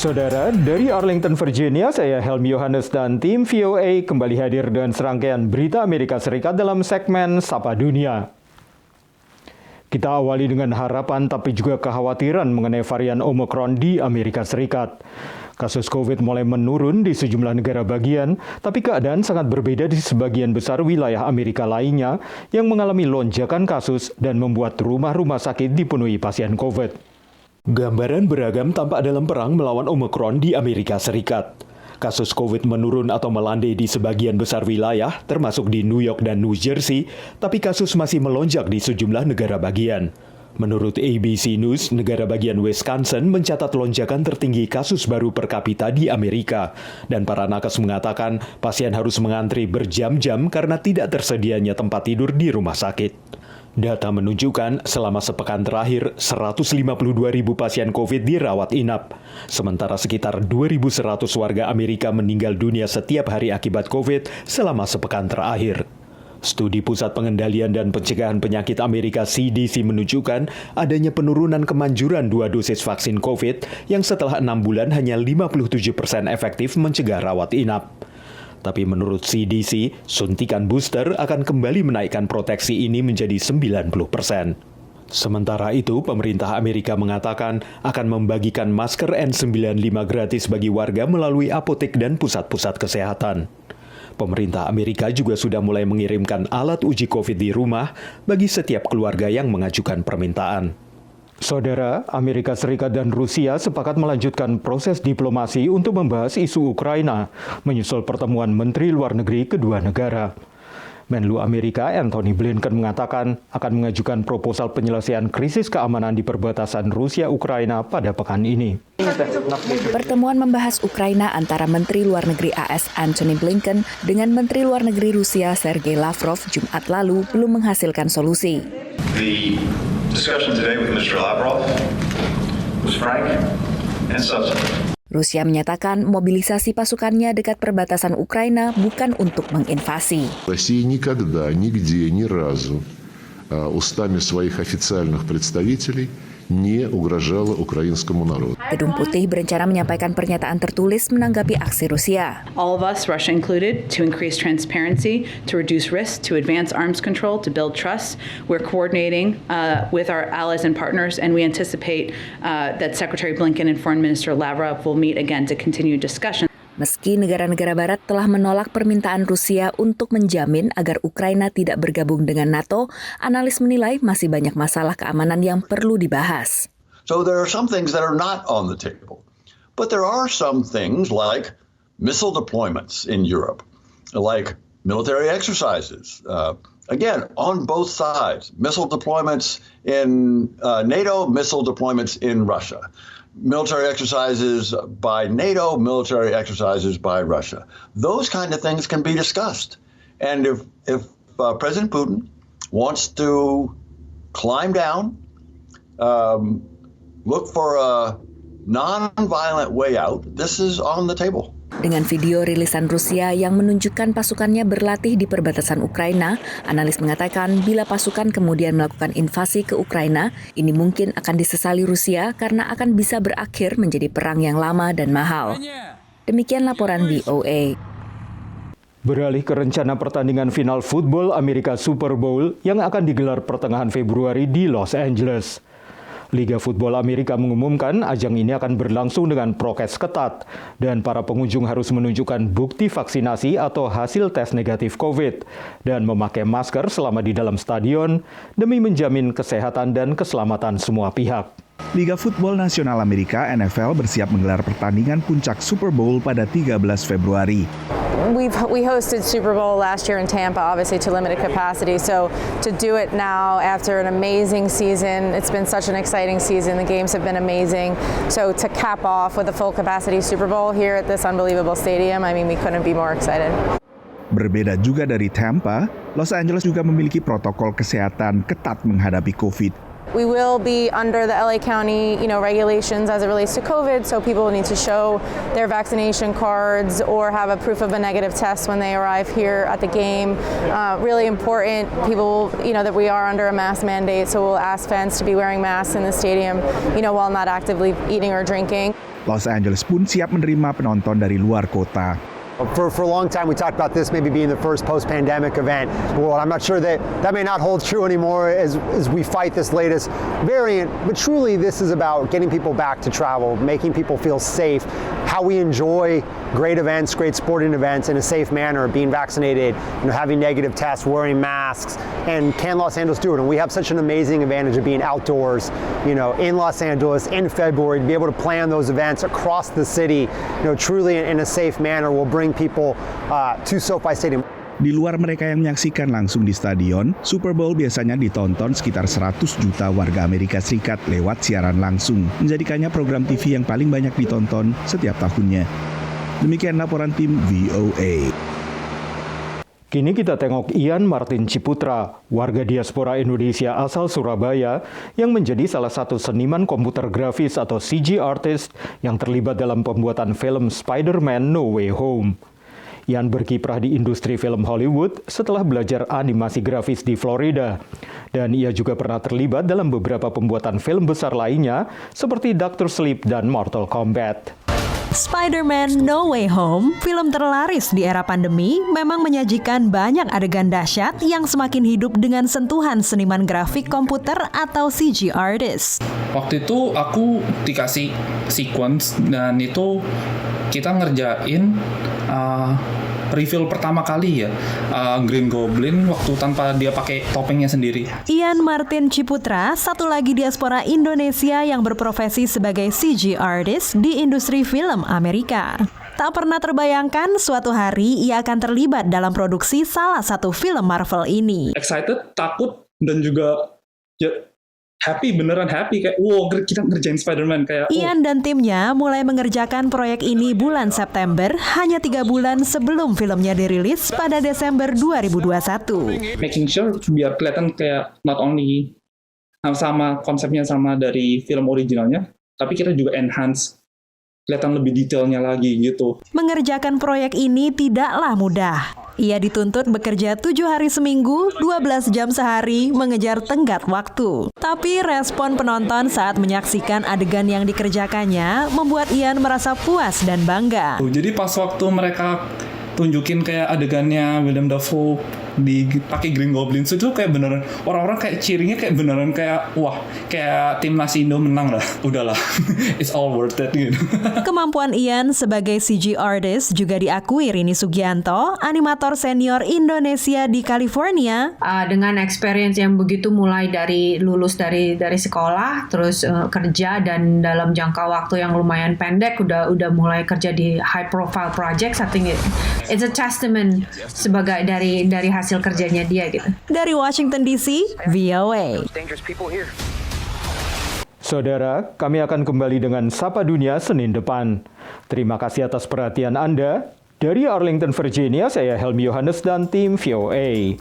Saudara, dari Arlington, Virginia, saya Helmi Yohanes dan tim VOA kembali hadir dengan serangkaian berita Amerika Serikat dalam segmen Sapa Dunia. Kita awali dengan harapan tapi juga kekhawatiran mengenai varian Omicron di Amerika Serikat. Kasus COVID mulai menurun di sejumlah negara bagian, tapi keadaan sangat berbeda di sebagian besar wilayah Amerika lainnya yang mengalami lonjakan kasus dan membuat rumah-rumah sakit dipenuhi pasien COVID. Gambaran beragam tampak dalam perang melawan Omicron di Amerika Serikat. Kasus COVID menurun atau melandai di sebagian besar wilayah, termasuk di New York dan New Jersey, tapi kasus masih melonjak di sejumlah negara bagian. Menurut ABC News, negara bagian Wisconsin mencatat lonjakan tertinggi kasus baru per kapita di Amerika. Dan para nakes mengatakan pasien harus mengantri berjam-jam karena tidak tersedianya tempat tidur di rumah sakit. Data menunjukkan selama sepekan terakhir 152.000 pasien COVID dirawat inap. Sementara sekitar 2.100 warga Amerika meninggal dunia setiap hari akibat COVID selama sepekan terakhir. Studi Pusat Pengendalian dan Pencegahan Penyakit Amerika CDC menunjukkan adanya penurunan kemanjuran 2 dosis vaksin COVID yang setelah 6 bulan hanya 57% efektif mencegah rawat inap. Tapi menurut CDC, suntikan booster akan kembali menaikkan proteksi ini menjadi 90%. Sementara itu, pemerintah Amerika mengatakan akan membagikan masker N95 gratis bagi warga melalui apotek dan pusat-pusat kesehatan. Pemerintah Amerika juga sudah mulai mengirimkan alat uji COVID di rumah bagi setiap keluarga yang mengajukan permintaan. Saudara, Amerika Serikat dan Rusia sepakat melanjutkan proses diplomasi untuk membahas isu Ukraina, menyusul pertemuan Menteri Luar Negeri kedua negara. Menlu Amerika Antony Blinken mengatakan akan mengajukan proposal penyelesaian krisis keamanan di perbatasan Rusia-Ukraina pada pekan ini. Pertemuan membahas Ukraina antara Menteri Luar Negeri AS Antony Blinken dengan Menteri Luar Negeri Rusia Sergei Lavrov Jumat lalu belum menghasilkan solusi. The discussion today with Mr. Lavrov was frank and substantive. Rusia menyatakan mobilisasi pasukannya dekat perbatasan Ukraina bukan untuk menginvasi. Россия никогда, нигде, ни разу устами своих официальных представителей не угрожала украинскому народу. Gedung Putih berencana menyampaikan pernyataan tertulis menanggapi aksi Rusia. All of us, Russia included, to increase transparency, to reduce risk, to advance arms control, to build trust. We're coordinating with our allies and partners, and we anticipate that Secretary Blinken and Foreign Minister Lavrov will meet again to continue discussion. Meski negara-negara barat telah menolak permintaan Rusia untuk menjamin agar Ukraina tidak bergabung dengan NATO, analis menilai masih banyak masalah keamanan yang perlu dibahas. So there are some things that are not on the table. But there are some things like missile deployments in Europe, like military exercises. Again, on both sides, missile deployments in NATO, missile deployments in Russia. Military exercises by NATO, military exercises by Russia. Those kind of things can be discussed. And if President Putin wants to climb down, look for a non-violent way out, this is on the table. Dengan video rilisan Rusia yang menunjukkan pasukannya berlatih di perbatasan Ukraina, analis mengatakan bila pasukan kemudian melakukan invasi ke Ukraina, ini mungkin akan disesali Rusia karena akan bisa berakhir menjadi perang yang lama dan mahal. Demikian laporan VOA. Beralih ke rencana pertandingan final football Amerika Super Bowl yang akan digelar pertengahan Februari di Los Angeles. Liga Football Amerika mengumumkan ajang ini akan berlangsung dengan prokes ketat dan para pengunjung harus menunjukkan bukti vaksinasi atau hasil tes negatif COVID dan memakai masker selama di dalam stadion demi menjamin kesehatan dan keselamatan semua pihak. Liga Football Nasional Amerika NFL bersiap menggelar pertandingan puncak Super Bowl pada 13 Februari. We hosted Super Bowl last year in Tampa, obviously to limited capacity. So to do it now after an amazing season, it's been such an exciting season. The games have been amazing. So to cap off with a full capacity Super Bowl here at this unbelievable stadium, I mean, we couldn't be more excited. Berbeda juga dari Tampa, Los Angeles juga memiliki protokol kesehatan ketat menghadapi COVID. We will be under the LA County, regulations as it relates to COVID, so people need to show their vaccination cards or have a proof of a negative test when they arrive here at the game. Really important, people, that we are under a mask mandate, so we'll ask fans to be wearing masks in the stadium, while not actively eating or drinking. Los Angeles pun siap menerima penonton dari luar kota. For a long time, we talked about this maybe being the first post-pandemic event. Well, I'm not sure that may not hold true anymore as we fight this latest variant. But truly, this is about getting people back to travel, making people feel safe, how we enjoy great events, great sporting events in a safe manner, being vaccinated, having negative tests, wearing masks, and can Los Angeles do it? And we have such an amazing advantage of being outdoors, in Los Angeles in February, to be able to plan those events across the city, truly in a safe manner will bring people to SoFi Stadium. Di luar mereka yang menyaksikan langsung di stadion, Super Bowl biasanya ditonton sekitar 100 juta warga Amerika Serikat lewat siaran langsung, menjadikannya program TV yang paling banyak ditonton setiap tahunnya. Demikian laporan tim VOA. Kini kita tengok Ian Martin Ciputra, warga diaspora Indonesia asal Surabaya yang menjadi salah satu seniman komputer grafis atau CG artist yang terlibat dalam pembuatan film Spider-Man No Way Home. Ian berkiprah di industri film Hollywood setelah belajar animasi grafis di Florida. Dan ia juga pernah terlibat dalam beberapa pembuatan film besar lainnya seperti Dr. Sleep dan Mortal Kombat. Spider-Man No Way Home, film terlaris di era pandemi, memang menyajikan banyak adegan dahsyat yang semakin hidup dengan sentuhan seniman grafik komputer atau CG artist. Waktu itu aku dikasih sequence dan itu kita ngerjain reveal pertama kali ya, Green Goblin waktu tanpa dia pakai topengnya sendiri. Ian Martin Ciputra, satu lagi diaspora Indonesia yang berprofesi sebagai CG artist di industri film Amerika. Tak pernah terbayangkan suatu hari ia akan terlibat dalam produksi salah satu film Marvel ini. Excited, takut, dan juga happy, beneran happy, kayak wow kita ngerjain Spider-Man kayak. Ian dan timnya mulai mengerjakan proyek ini bulan September, hanya 3 bulan sebelum filmnya dirilis pada Desember 2021. Making sure biar kelihatan kayak not only sama konsepnya sama dari film originalnya, tapi kita juga enhance, kelihatan lebih detailnya lagi gitu. Mengerjakan proyek ini tidaklah mudah. Ia dituntut bekerja 7 hari seminggu, 12 jam sehari, mengejar tenggat waktu. Tapi respon penonton saat menyaksikan adegan yang dikerjakannya membuat Ian merasa puas dan bangga. Jadi pas waktu mereka tunjukin kayak adegannya Willem Dafoe dipakai Green Goblin itu kayak beneran orang-orang kayak cheeringnya kayak beneran kayak wah kayak timnas Indo menang lah, udahlah it's all worth it gitu. Kemampuan Ian sebagai CG artist juga diakui Rini Sugianto, animator senior Indonesia di California. Dengan experience yang begitu, mulai dari lulus dari sekolah terus kerja, dan dalam jangka waktu yang lumayan pendek udah mulai kerja di high profile projects. I think it's a testament sebagai dari hasil kerjanya dia gitu. Dari Washington DC, VOA. Saudara, kami akan kembali dengan Sapa Dunia Senin depan. Terima kasih atas perhatian Anda. Dari Arlington, Virginia, saya Helmi Yohanes dan tim VOA.